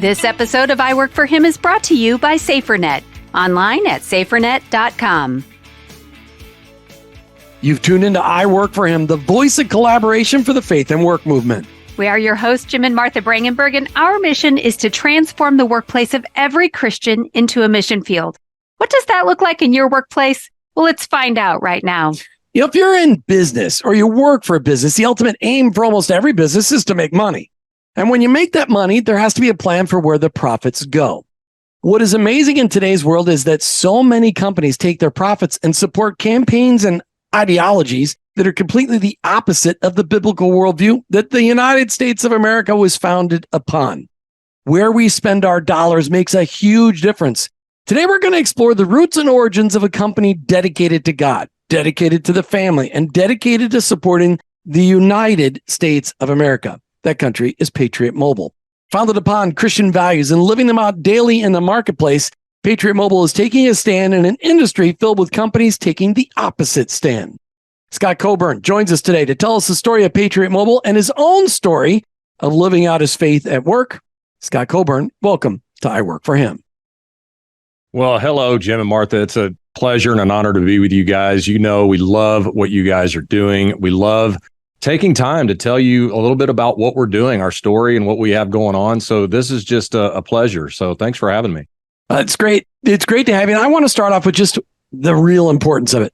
This episode of I Work for Him is brought to you by SaferNet, online at safernet.com. You've tuned into I Work for Him, the voice of collaboration for the faith and work movement. We are your hosts, Jim and Martha Brangenberg, and our mission is to transform the workplace of every Christian into a mission field. What does that look like in your workplace? Well, let's find out right now. If you're in business or you work for a business, the ultimate aim for almost every business is to make money. And when you make that money, there has to be a plan for where the profits go. What is amazing in today's world is that so many companies take their profits and support campaigns and ideologies that are completely the opposite of the biblical worldview that the United States of America was founded upon. Where we spend our dollars makes a huge difference. Today, we're going to explore the roots and origins of a company dedicated to God, dedicated to the family, and dedicated to supporting the United States of America. That country is Patriot Mobile. Founded upon Christian values and living them out daily in the marketplace, Patriot Mobile is taking a stand in an industry filled with companies taking the opposite stand. Scott Coburn joins us today to tell us the story of Patriot Mobile and his own story of living out his faith at work. Scott Coburn, welcome to I Work for Him. Well, hello, Jim and Martha. It's a pleasure and an honor to be with you guys. You know, we love what you guys are doing. We love taking time to tell you a little bit about what we're doing, our story, and what we have going on. So this is just a pleasure. So thanks for having me. It's great. It's great to have you. And I want to start off with just the real importance of it.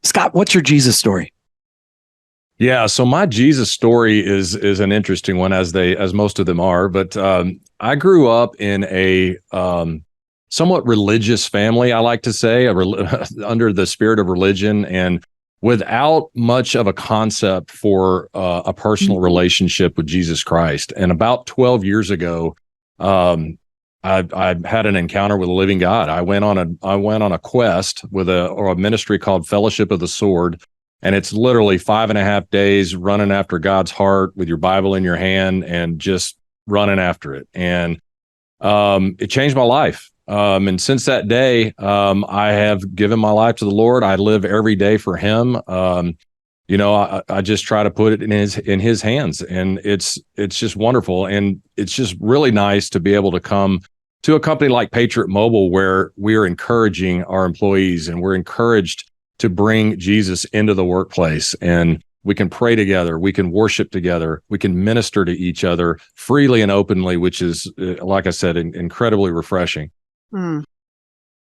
Scott, what's your Jesus story? Yeah, so my Jesus story is an interesting one, as most of them are. But I grew up in a somewhat religious family, I like to say, under the spirit of religion, and without much of a concept for a personal relationship with Jesus Christ. And about 12 years ago, I had an encounter with a living God. I went on a quest with a ministry called Fellowship of the Sword, and it's literally 5.5 days running after God's heart with your Bible in your hand and just running after it. And it changed my life. And since that day, I have given my life to the Lord. I live every day for Him. I just try to put it in His hands, and it's just wonderful. And it's just really nice to be able to come to a company like Patriot Mobile, where we are encouraging our employees, and we're encouraged to bring Jesus into the workplace. And we can pray together, we can worship together, we can minister to each other freely and openly, which is, like I said, incredibly refreshing.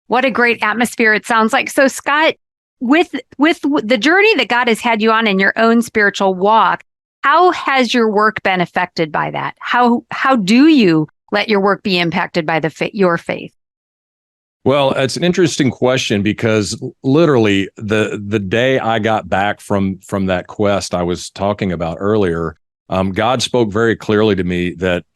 What a great atmosphere it sounds like. So, Scott, with the journey that God has had you on in your own spiritual walk, how has your work been affected by that? How do you let your work be impacted by your faith? Well, it's an interesting question, because literally the day I got back from that quest I was talking about earlier, God spoke very clearly to me that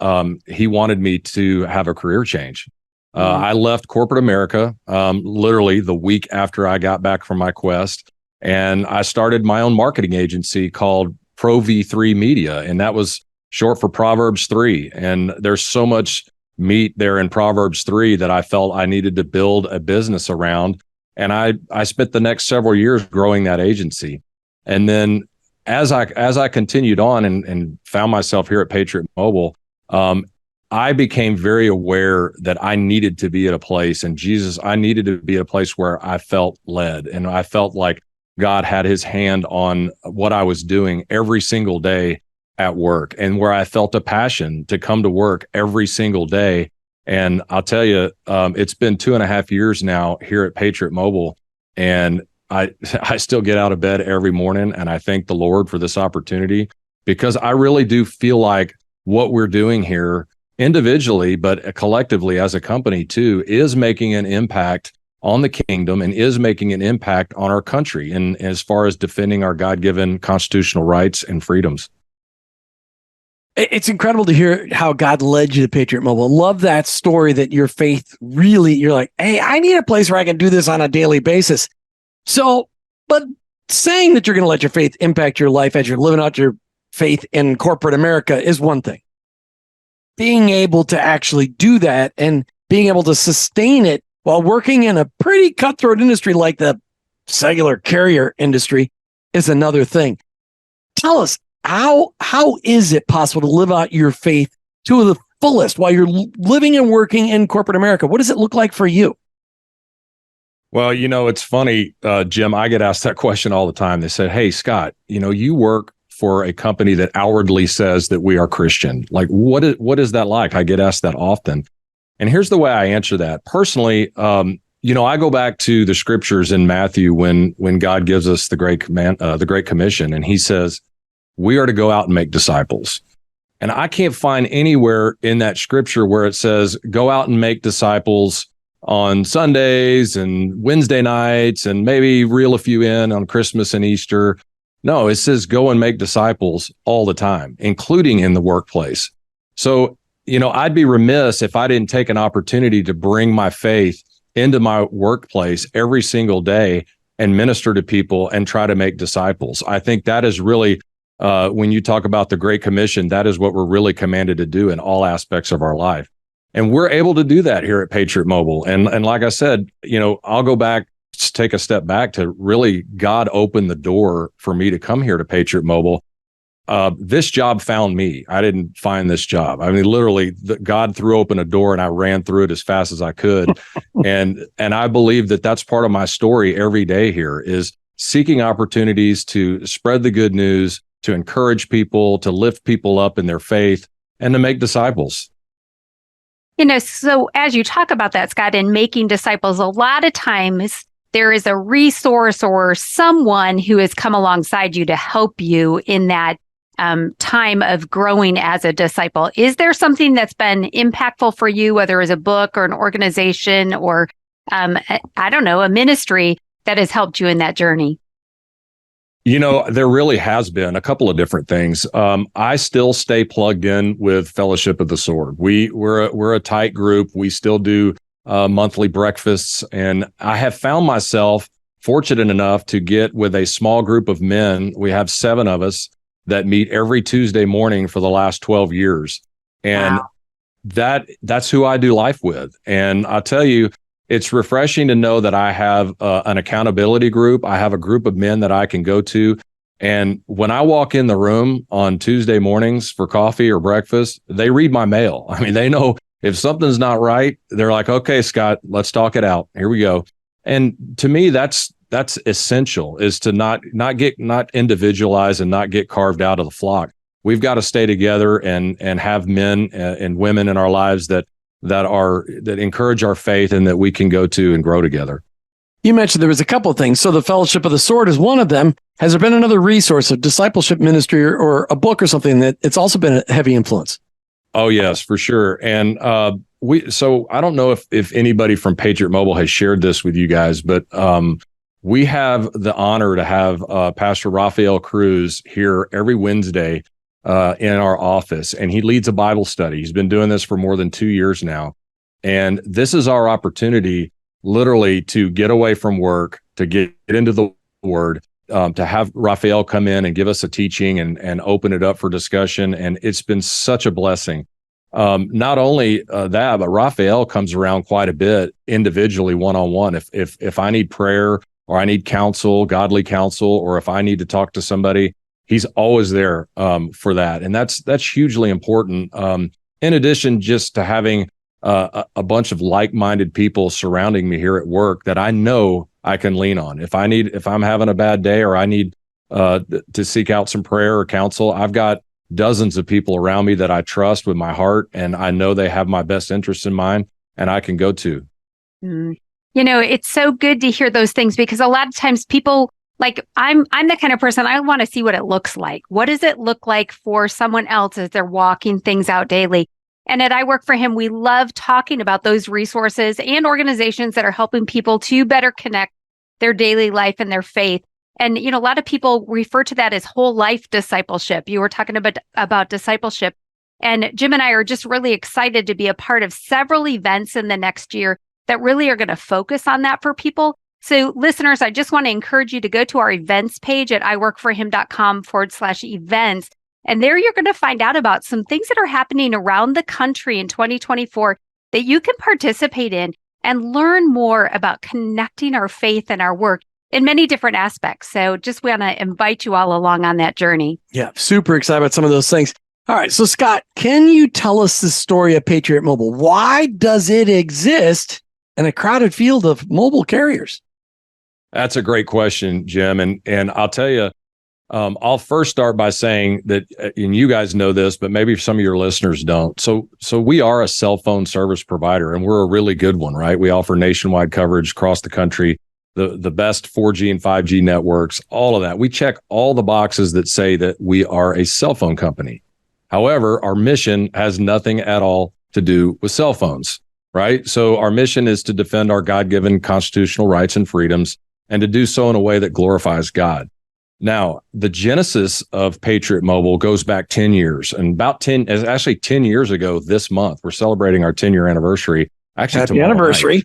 He wanted me to have a career change. I left corporate America literally the week after I got back from my quest, and I started my own marketing agency called Pro V3 Media, and that was short for Proverbs 3. And there's so much meat there in Proverbs 3 that I felt I needed to build a business around. And I spent the next several years growing that agency. And then as I continued on and found myself here at Patriot Mobile, I became very aware that I needed to be at a place, and I needed to be at a place where I felt led, and I felt like God had His hand on what I was doing every single day at work, and where I felt a passion to come to work every single day. And I'll tell you, it's been 2.5 years now here at Patriot Mobile, and I still get out of bed every morning, and I thank the Lord for this opportunity, because I really do feel like what we're doing here individually, but collectively as a company too, is making an impact on the kingdom and is making an impact on our country, and as far as defending our God-given constitutional rights and freedoms. It's incredible to hear how God led you to Patriot Mobile. Love that story, that your faith really, you're like, hey, I need a place where I can do this on a daily basis. So, but saying that you're going to let your faith impact your life as you're living out your faith in corporate America is one thing. Being able to actually do that and being able to sustain it while working in a pretty cutthroat industry like the cellular carrier industry is another thing. Tell us, how is it possible to live out your faith to fullest while you're living and working in corporate America? What does it look like for you? Well, it's funny, Jim, I get asked that question all the time. They said, hey, Scott, you work for a company that outwardly says that we are Christian. Like, what is that like? I get asked that often. And here's the way I answer that. Personally, I go back to the scriptures in Matthew when God gives us the Great Commission, and he says, we are to go out and make disciples. And I can't find anywhere in that scripture where it says, go out and make disciples on Sundays and Wednesday nights and maybe reel a few in on Christmas and Easter. No, it says go and make disciples all the time, including in the workplace. So, I'd be remiss if I didn't take an opportunity to bring my faith into my workplace every single day and minister to people and try to make disciples. I think that is really, when you talk about the Great Commission, that is what we're really commanded to do in all aspects of our life. And we're able to do that here at Patriot Mobile. And like I said, I'll go back, take a step back to really God opened the door for me to come here to Patriot Mobile. This job found me. I didn't find this job. I mean, literally, God threw open a door and I ran through it as fast as I could. and I believe that that's part of my story every day here is seeking opportunities to spread the good news, to encourage people, to lift people up in their faith, and to make disciples. So as you talk about that, Scott, in making disciples, a lot of times there is a resource or someone who has come alongside you to help you in that time of growing as a disciple. Is there something that's been impactful for you, whether it's a book or an organization or, I don't know, a ministry that has helped you in that journey? There really has been a couple of different things. I still stay plugged in with Fellowship of the Sword. We're a tight group. We still do monthly breakfasts, and I have found myself fortunate enough to get with a small group of men. We have 7 of us that meet every Tuesday morning for the last 12 years, and that's who I do life with. And I'll tell you, it's refreshing to know that I have an accountability group. I have a group of men that I can go to. And when I walk in the room on Tuesday mornings for coffee or breakfast, they read my mail. I mean, they know if something's not right, they're like, okay, Scott, let's talk it out. Here we go. And to me, that's essential, is to not individualize and not get carved out of the flock. We've got to stay together and have men and women in our lives that encourage our faith and that we can go to and grow together. You mentioned there was a couple of things. So the Fellowship of the Sword is one of them. Has there been another resource of discipleship ministry or a book or something that it's also been a heavy influence? Oh, yes, for sure. And so I don't know if anybody from Patriot Mobile has shared this with you guys, but we have the honor to have Pastor Rafael Cruz here every Wednesday in our office, and he leads a Bible study. He's been doing this for more than 2 years now. And this is our opportunity literally to get away from work, to get into the Word, to have Rafael come in and give us a teaching and open it up for discussion. And it's been such a blessing. Not only that, but Rafael comes around quite a bit individually, one-on-one. If I need prayer or I need counsel, godly counsel, or if I need to talk to somebody, he's always there for that. And that's hugely important. In addition, just to having a bunch of like-minded people surrounding me here at work that I know I can lean on. If I'm having a bad day or I need to seek out some prayer or counsel, I've got dozens of people around me that I trust with my heart, and I know they have my best interests in mind, and I can go to. It's so good to hear those things, because a lot of times people, like I'm the kind of person, I want to see what it looks like. What does it look like for someone else as they're walking things out daily? And at I Work for Him, we love talking about those resources and organizations that are helping people to better connect their daily life and their faith. And, a lot of people refer to that as whole life discipleship. You were talking about discipleship. And Jim and I are just really excited to be a part of several events in the next year that really are going to focus on that for people. So listeners, I just want to encourage you to go to our events page at iworkforhim.com/events. And there you're going to find out about some things that are happening around the country in 2024 that you can participate in and learn more about connecting our faith and our work in many different aspects. So just want to invite you all along on that journey. Yeah, super excited about some of those things. All right. So, Scott, can you tell us the story of Patriot Mobile? Why does it exist in a crowded field of mobile carriers? That's a great question, Jim. And I'll tell you, I'll first start by saying that, and you guys know this, but maybe some of your listeners don't. So we are a cell phone service provider, and we're a really good one, right? We offer nationwide coverage across the country, the best 4G and 5G networks, all of that. We check all the boxes that say that we are a cell phone company. However, our mission has nothing at all to do with cell phones, right? So our mission is to defend our God-given constitutional rights and freedoms, and to do so in a way that glorifies God. Now, the genesis of Patriot Mobile goes back 10 years, and actually 10 years ago this month, we're celebrating our 10-year anniversary. Actually, happy anniversary. Night.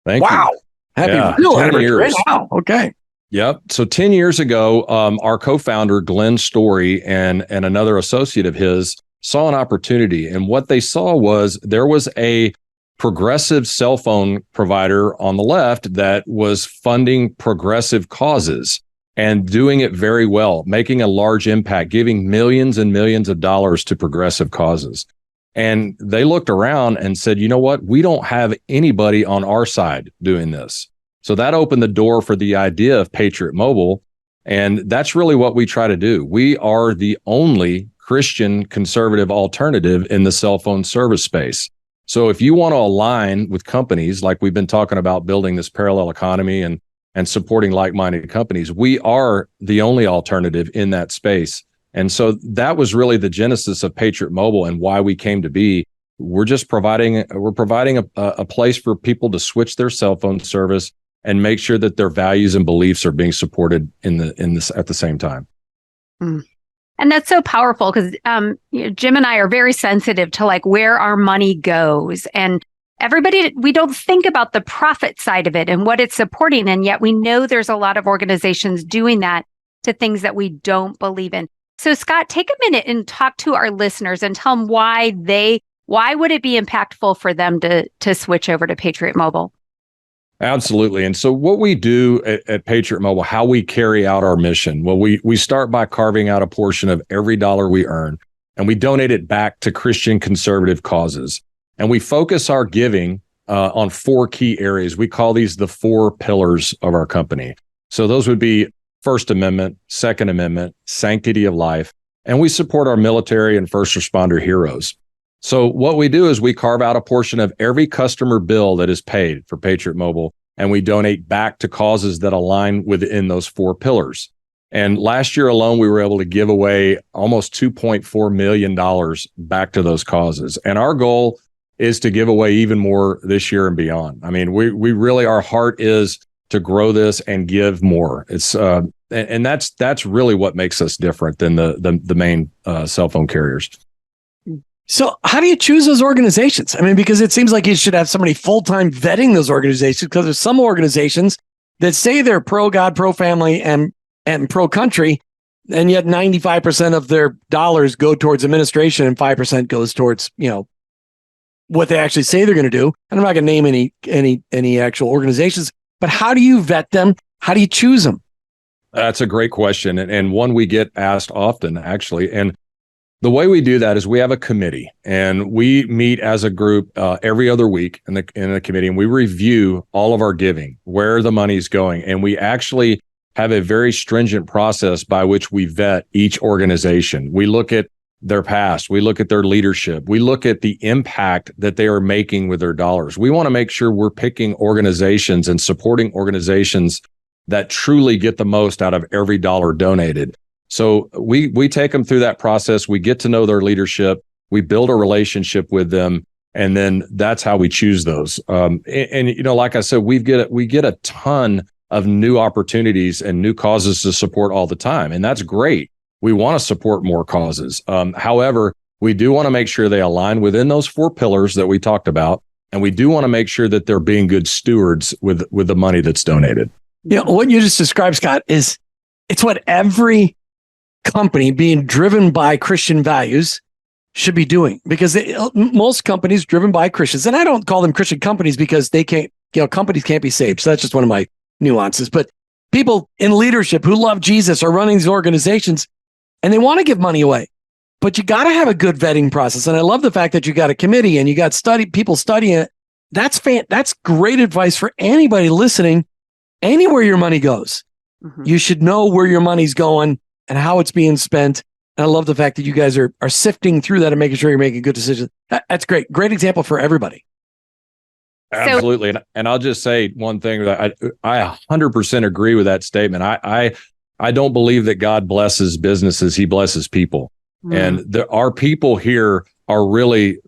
Thank you. Wow. Happy real anniversary. Years. Wow. Okay. Yep. So 10 years ago, our co-founder, Glenn Story, and another associate of his saw an opportunity. And what they saw was there was a progressive cell phone provider on the left that was funding progressive causes and doing it very well, making a large impact, giving millions and millions of dollars to progressive causes. And they looked around and said, you know what? We don't have anybody on our side doing this. So that opened the door for the idea of Patriot Mobile. And that's really what we try to do. We are the only Christian conservative alternative in the cell phone service space. So if you want to align with companies like we've been talking about, building this parallel economy and supporting like-minded companies, we are the only alternative in that space. And so that was really the genesis of Patriot Mobile and why we came to be. We're providing a place for people to switch their cell phone service and make sure that their values and beliefs are being supported in this at the same time. Mm. And that's so powerful because Jim and I are very sensitive to like where our money goes, and we don't think about the profit side of it and what it's supporting. And yet we know there's a lot of organizations doing that to things that we don't believe in. So Scott, take a minute and talk to our listeners and tell them why would it be impactful for them to switch over to Patriot Mobile? Absolutely. And so what we do at Patriot Mobile, how we carry out our mission, well, we start by carving out a portion of every dollar we earn, and we donate it back to Christian conservative causes. And we focus our giving on 4 key areas. We call these the 4 pillars of our company. So those would be First Amendment, Second Amendment, Sanctity of Life, and we support our military and first responder heroes. So what we do is we carve out a portion of every customer bill that is paid for Patriot Mobile, and we donate back to causes that align within those 4 pillars. And last year alone, we were able to give away almost $2.4 million back to those causes. And our goal is to give away even more this year and beyond. I mean, we really, our heart is to grow this and give more. It's and that's really what makes us different than the main cell phone carriers. So how do you choose those organizations? I mean, because it seems like you should have somebody full-time vetting those organizations, because there's some organizations that say they're pro-God, pro-family, and pro-country, and yet 95% of their dollars go towards administration and 5% goes towards, what they actually say they're going to do. And I'm not going to name any actual organizations, but how do you vet them? How do you choose them? That's a great question, and one we get asked often, actually. And the way we do that is we have a committee, and we meet as a group every other week in the committee, and we review all of our giving, where the money is going, and we actually have a very stringent process by which we vet each organization. We look at their past, we look at their leadership, we look at the impact that they are making with their dollars. We want to make sure we're picking organizations and supporting organizations that truly get the most out of every dollar donated. So we take them through that process. We get to know their leadership. We build a relationship with them, and then that's how we choose those. And like I said, we get a ton of new opportunities and new causes to support all the time, and that's great. We want to support more causes. However, we do want to make sure they align within those 4 pillars that we talked about, and we do want to make sure that they're being good stewards with the money that's donated. What you just described, Scott, it's what every company being driven by Christian values should be doing, because most companies driven by Christians, and I don't call them Christian companies because they can't, companies can't be saved. So that's just one of my nuances. But people in leadership who love Jesus are running these organizations, and they want to give money away. But you got to have a good vetting process. And I love the fact that you got a committee and you got people studying it. That's great advice for anybody listening. Anywhere your money goes, you should know where your money's going and how it's being spent. And I love the fact that you guys are sifting through that and making sure you're making good decisions. That's great. Great example for everybody. Absolutely. And I'll just say one thing that I 100% agree with that statement. I don't believe that God blesses businesses. He blesses people. And our people here are really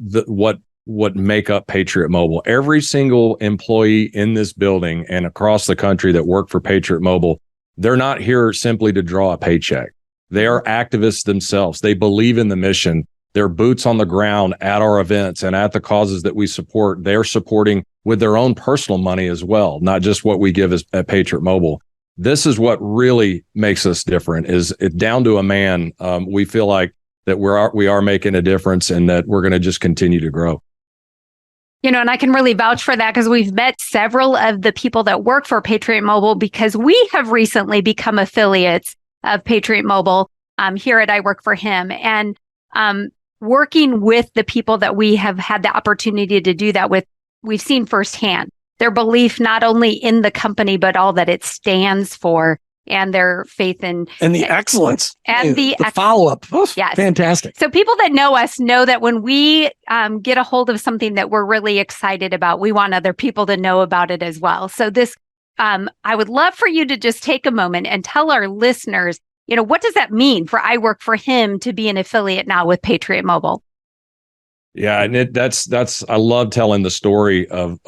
what make up Patriot Mobile. Every single employee in this building and across the country that work for Patriot Mobile, they're not here simply to draw a paycheck. They are activists themselves. They believe in the mission. They're boots on the ground at our events and at the causes that we support. They're supporting with their own personal money as well, not just what we give at Patriot Mobile. This is what really makes us different. Is it down to a man? We feel like that we are making a difference and that we're going to just continue to grow. And I can really vouch for that because we've met several of the people that work for Patriot Mobile because we have recently become affiliates of Patriot Mobile here at I Work for Him. And working with the people that we have had the opportunity to do that with, we've seen firsthand their belief not only in the company, but all that it stands for and their faith in and the excellence and the follow-up. Yes. Fantastic. So people that know us know that when we get a hold of something that we're really excited about, we want other people to know about it as well. So this, I would love for you to just take a moment and tell our listeners, what does that mean for I Work for Him to be an affiliate now with Patriot Mobile? Yeah, and that's I love telling the story of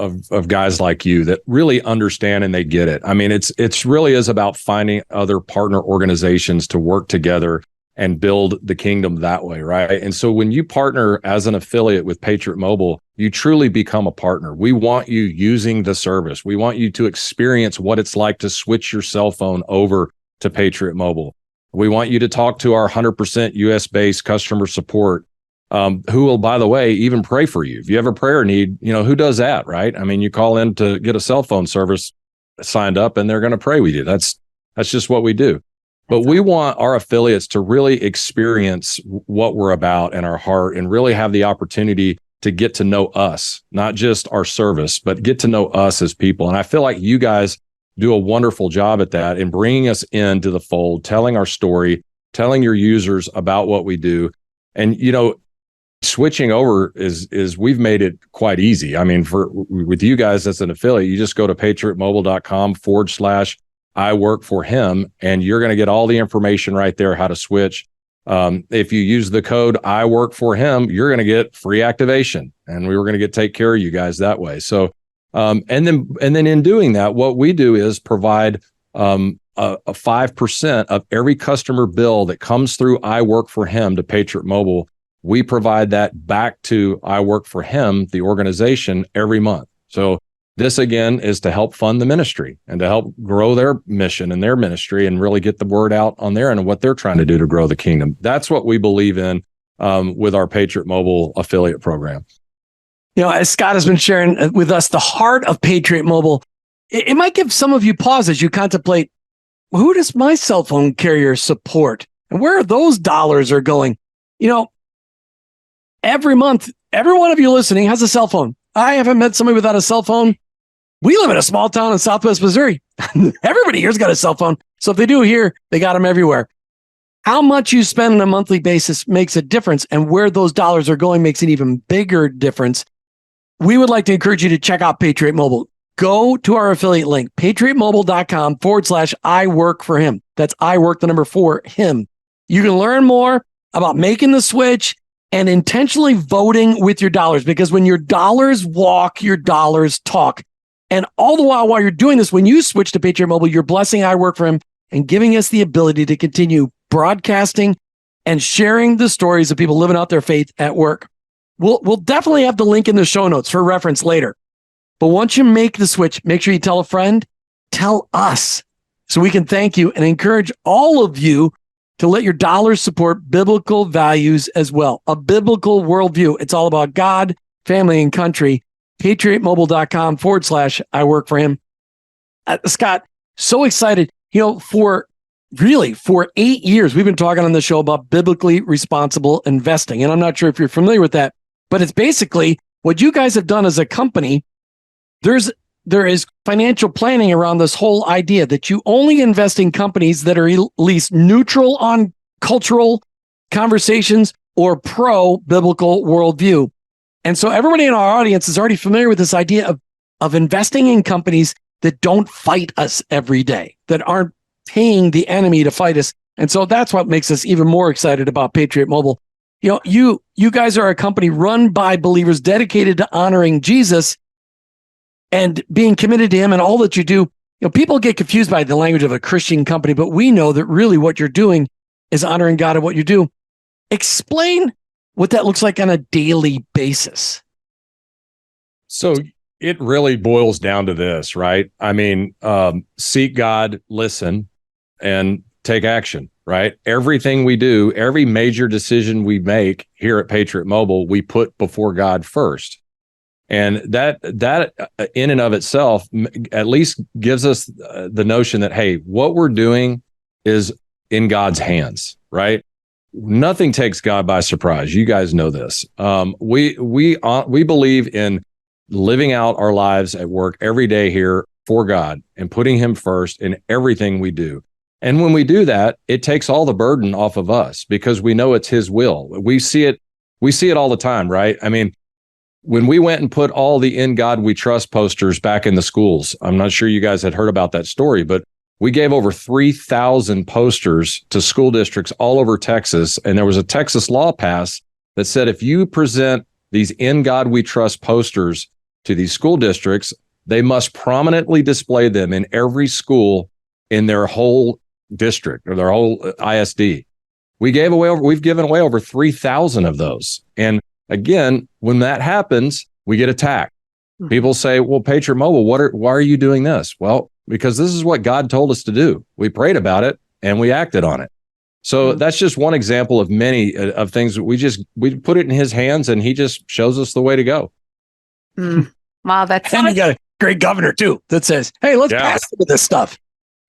guys like you that really understand and they get it. I mean, it's really is about finding other partner organizations to work together and build the kingdom that way, right? And so when you partner as an affiliate with Patriot Mobile, you truly become a partner. We want you using the service. We want you to experience what it's like to switch your cell phone over to Patriot Mobile. We want you to talk to our 100% US-based customer support, who will, by the way, even pray for you. If you have a prayer need, who does that, right? I mean, you call in to get a cell phone service signed up and they're going to pray with you. That's just what we do. But we want our affiliates to really experience what we're about in our heart and really have the opportunity to get to know us, not just our service, but get to know us as people. And I feel like you guys do a wonderful job at that in bringing us into the fold, telling our story, telling your users about what we do. And, switching over is we've made it quite easy. I mean, with you guys as an affiliate, you just go to patriotmobile.com/I work for him, and you're going to get all the information right there, how to switch. If you use the code I work for him, you're going to get free activation, and we were going to take care of you guys that way. So, and then in doing that, what we do is provide a 5% of every customer bill that comes through I work for him to Patriot Mobile. We provide that back to I Work for Him, the organization, every month. So this, again, is to help fund the ministry and to help grow their mission and their ministry and really get the word out on there and what they're trying to do to grow the kingdom. That's what we believe in with our Patriot Mobile affiliate program. As Scott has been sharing with us, the heart of Patriot Mobile, it might give some of you pause as you contemplate, who does my cell phone carrier support? And where are those dollars are going? Every month, every one of you listening has a cell phone. I haven't met somebody without a cell phone. We live in a small town in Southwest Missouri. Everybody here's got a cell phone. So if they do here, they got them everywhere. How much you spend on a monthly basis makes a difference, and where those dollars are going makes an even bigger difference. We would like to encourage you to check out Patriot Mobile. Go to our affiliate link, patriotmobile.com/I work for him. That's I work, the number 4, him. You can learn more about making the switch and intentionally voting with your dollars, because when your dollars walk, your dollars talk. And all the while you're doing this, when you switch to Patriot Mobile, you're blessing I Work for Him and giving us the ability to continue broadcasting and sharing the stories of people living out their faith at work. We'll definitely have the link in the show notes for reference later. But once you make the switch, make sure you tell a friend, tell us, so we can thank you and encourage all of you to let your dollars support biblical values as well. A biblical worldview. It's all about God, family, and country. patriotmobile.com/I work for him. Scott, so excited, for really, for 8 years, we've been talking on the show about biblically responsible investing. And I'm not sure if you're familiar with that, but it's basically what you guys have done as a company. There is financial planning around this whole idea that you only invest in companies that are at least neutral on cultural conversations or pro-biblical worldview. And so everybody in our audience is already familiar with this idea of investing in companies that don't fight us every day, that aren't paying the enemy to fight us. And so that's what makes us even more excited about Patriot Mobile. You guys are a company run by believers dedicated to honoring Jesus and being committed to him and all that you do. People get confused by the language of a Christian company, but we know that really what you're doing is honoring God in what you do. Explain what that looks like on a daily basis. So it really boils down to this, right? I mean, seek God, listen, and take action, right? Everything we do, every major decision we make here at Patriot Mobile, we put before God first. And that in and of itself at least gives us the notion that, hey, what we're doing is in God's hands, right? Nothing takes God by surprise. You guys know this. We believe in living out our lives at work every day here for God and putting him first in everything we do. And when we do that, it takes all the burden off of us because we know it's his will. We see it all the time, right? I mean, when we went and put all the "In God We Trust" posters back in the schools, I'm not sure you guys had heard about that story, but we gave over 3,000 posters to school districts all over Texas. And there was a Texas law passed that said if you present these "In God We Trust" posters to these school districts, they must prominently display them in every school in their whole district or their whole ISD. We've given away over 3,000 of those. And again, when that happens, we get attacked. People say, well, Patriot Mobile, why are you doing this? Well, because this is what God told us to do. We prayed about it and we acted on it. So that's just one example of many of things that we put it in his hands and he just shows us the way to go. Wow, that's and you got a great governor too that says, hey, let's pass some of this stuff.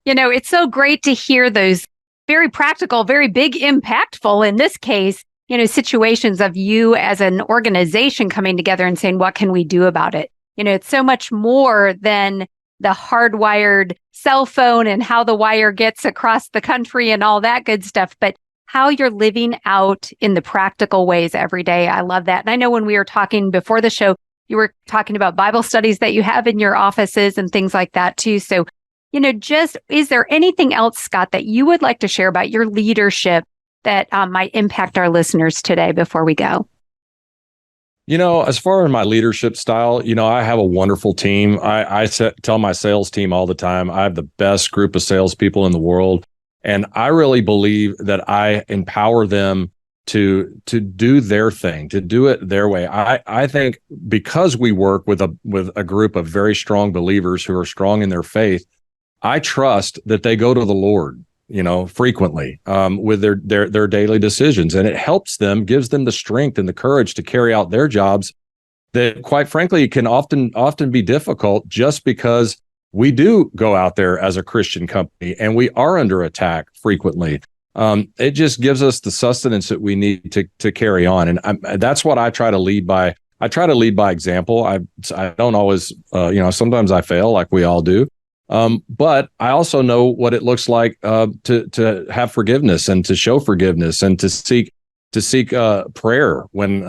It's so great to hear those very practical, very big, impactful, in this case, situations of you as an organization coming together and saying, what can we do about it? It's so much more than the hardwired cell phone and how the wire gets across the country and all that good stuff, but how you're living out in the practical ways every day. I love that. And I know when we were talking before the show, you were talking about Bible studies that you have in your offices and things like that too. So, is there anything else, Scott, that you would like to share about your leadership that might impact our listeners today before we go? As far as my leadership style, I have a wonderful team. I tell my sales team all the time, I have the best group of salespeople in the world. And I really believe that I empower them to do their thing, to do it their way. I think because we work with a group of very strong believers who are strong in their faith, I trust that they go to the Lord, frequently with their daily decisions. And it helps them, gives them the strength and the courage to carry out their jobs that, quite frankly, can often be difficult just because we do go out there as a Christian company and we are under attack frequently. It just gives us the sustenance that we need to carry on. And that's what I try to lead by. I try to lead by example. I don't always, sometimes I fail like we all do. But I also know what it looks like to have forgiveness and to show forgiveness and to seek prayer when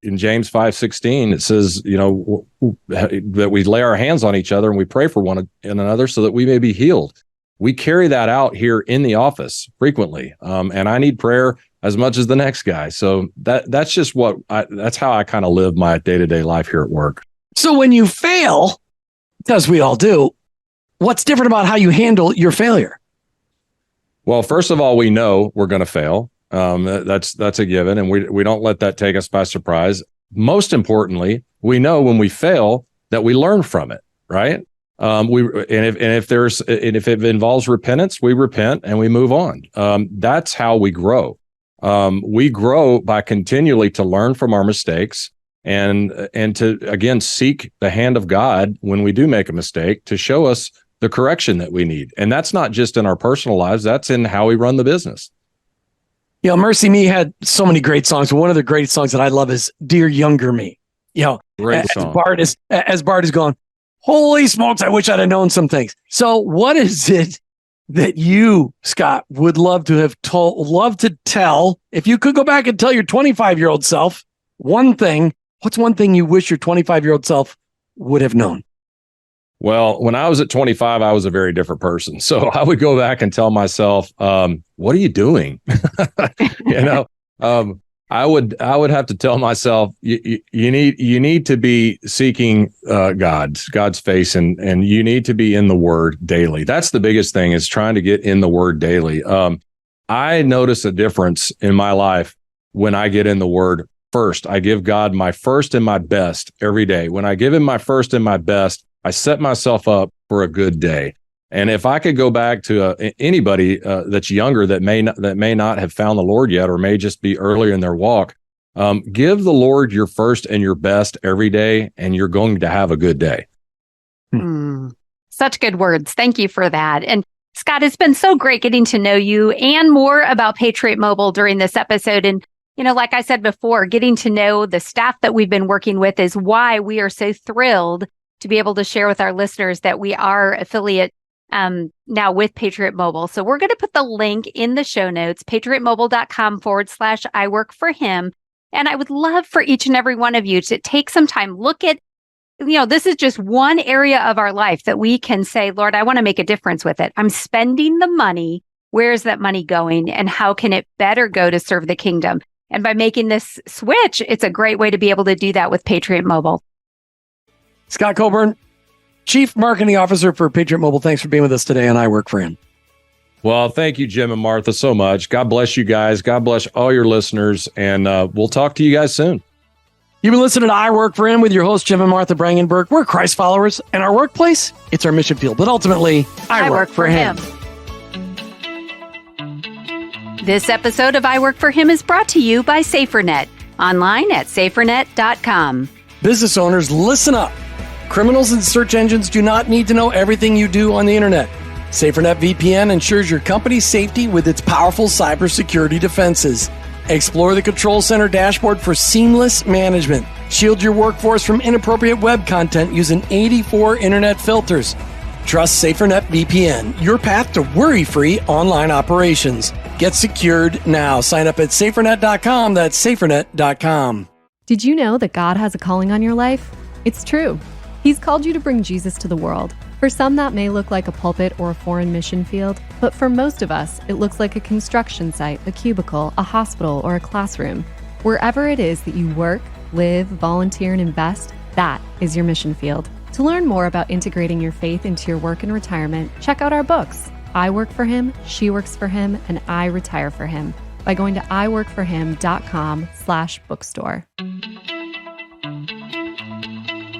in James 5:16 it says that we lay our hands on each other and we pray for one another so that we may be healed. We carry that out here in the office frequently, and I need prayer as much as the next guy. So that's just that's how I kind of live my day-to-day life here at work. So when you fail, because we all do, what's different about how you handle your failure? Well, first of all, we know we're going to fail. That's a given, and we don't let that take us by surprise. Most importantly, we know when we fail that we learn from it, right? If it involves repentance, we repent and we move on. That's how we grow. We grow by continually to learn from our mistakes and to again seek the hand of God when we do make a mistake to show us the correction that we need. And that's not just in our personal lives, that's in how we run the business. Mercy Me had so many great songs. One of the great songs that I love is Dear Younger Me. Great song. As Bart is going, holy smokes, I wish I'd have known some things. So what is it that you, Scott, would love to tell? If you could go back and tell your 25-year-old self one thing, what's one thing you wish your 25-year-old self would have known? Well, when I was at 25, I was a very different person. So I would go back and tell myself, what are you doing? I would have to tell myself, you need to be seeking God's face, and you need to be in the Word daily. That's the biggest thing, is trying to get in the Word daily. I notice a difference in my life when I get in the Word first. I give God my first and my best every day. When I give him my first and my best, I set myself up for a good day. And if I could go back to anybody that's younger that may not have found the Lord yet, or may just be earlier in their walk, give the Lord your first and your best every day, and you're going to have a good day. Such good words. Thank you for that. And Scott, it's been so great getting to know you and more about Patriot Mobile during this episode. And like I said before, getting to know the staff that we've been working with is why we are so thrilled to be able to share with our listeners that we are affiliate now with Patriot Mobile. So we're going to put the link in the show notes, patriotmobile.com/iworkforhim. And I would love for each and every one of you to take some time, look at, this is just one area of our life that we can say, Lord, I want to make a difference with it. I'm spending the money. Where is that money going? And how can it better go to serve the kingdom? And by making this switch, it's a great way to be able to do that with Patriot Mobile. Scott Coburn, Chief Marketing Officer for Patriot Mobile, thanks for being with us today on I Work for Him. Well, thank you, Jim and Martha, so much. God bless you guys. God bless all your listeners. And we'll talk to you guys soon. You've been listening to I Work for Him with your hosts, Jim and Martha Brangenberg. We're Christ followers, and our workplace, it's our mission field. But ultimately, I work for him. This episode of I Work for Him is brought to you by SaferNet, online at safernet.com. Business owners, listen up. Criminals and search engines do not need to know everything you do on the internet. SaferNet VPN ensures your company's safety with its powerful cybersecurity defenses. Explore the Control Center dashboard for seamless management. Shield your workforce from inappropriate web content using 84 internet filters. Trust SaferNet VPN, your path to worry-free online operations. Get secured now. Sign up at safernet.com. That's safernet.com. Did you know that God has a calling on your life? It's true. He's called you to bring Jesus to the world. For some, that may look like a pulpit or a foreign mission field, but for most of us, it looks like a construction site, a cubicle, a hospital, or a classroom. Wherever it is that you work, live, volunteer, and invest, that is your mission field. To learn more about integrating your faith into your work and retirement, check out our books, I Work for Him, She Works for Him, and I Retire for Him, by going to iworkforhim.com/bookstore.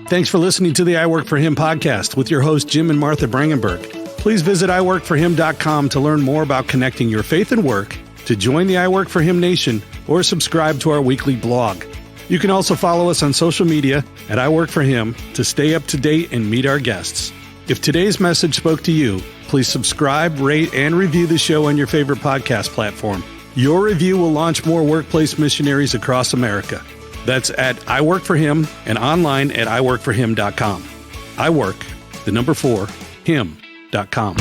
Thanks for listening to the I Work for Him podcast with your hosts, Jim and Martha Brangenberg. Please visit iworkforhim.com to learn more about connecting your faith and work, to join the I Work for Him Nation, or subscribe to our weekly blog. You can also follow us on social media at I Work for Him to stay up to date and meet our guests. If today's message spoke to you, please subscribe, rate, and review the show on your favorite podcast platform. Your review will launch more workplace missionaries across America. That's at I Work for Him and online at iworkforhim.com. I work, the number 4, him.com.